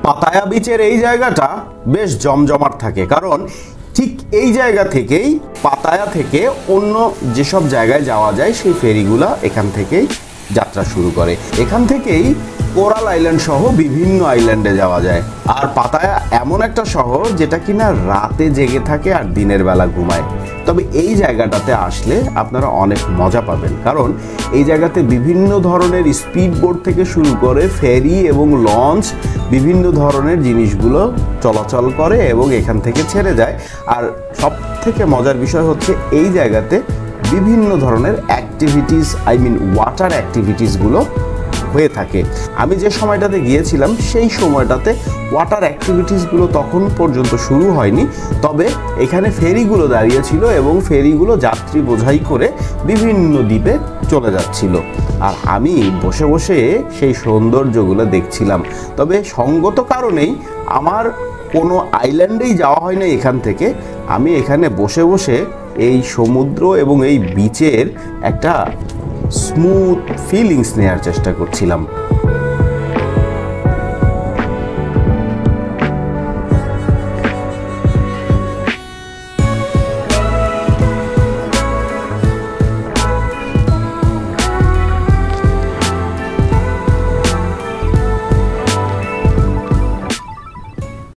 Pattaya বিচের এই জায়গাটা বেশ জমজমাট থাকে, কারণ ঠিক এই জায়গা থেকেই পাতায়া থেকে অন্য যেসব জায়গায় যাওয়া যায় সেই ফেরিগুলা এখান থেকেই যাত্রা শুরু করে। এখান থেকেই কোরাল আইল্যান্ড সহ বিভিন্ন আইল্যান্ডে যাওয়া যায়। আর পাতায়া এমন একটা শহর যেটা কিনা রাতে জেগে থাকে আর দিনের বেলা ঘুমায়। তবে এই জায়গাটাতে আসলে আপনারা অনেক মজা পাবেন, কারণ এই জায়গাতে বিভিন্ন ধরনের স্পিড বোট থেকে শুরু করে ফেরি এবং লঞ্চ বিভিন্ন ধরনের জিনিসগুলো চলাচল করে এবং এখান থেকে ছেড়ে যায়। আর সব থেকে মজার বিষয় হচ্ছে এই জায়গাতে বিভিন্ন ধরনের অ্যাক্টিভিটিস, ওয়াটার অ্যাক্টিভিটিসগুলো হয়ে থাকে। আমি যে সময়টাতে গিয়েছিলাম সেই সময়টাতে ওয়াটার অ্যাক্টিভিটিসগুলো তখন পর্যন্ত শুরু হয়নি, তবে এখানে ফেরিগুলো দাঁড়িয়েছিল এবং ফেরিগুলো যাত্রী বোঝাই করে বিভিন্ন দ্বীপে চলে যাচ্ছিল। আর আমি বসে বসে সেই সৌন্দর্যগুলো দেখছিলাম। তবে সঙ্গত কারণেই আমার কোনো আইল্যান্ডেই যাওয়া হয় না এখান থেকে। আমি এখানে বসে বসে এই সমুদ্র এবং এই বিচের একটা স্মুথ ফিলিংস নেওয়ার চেষ্টা করছিলাম।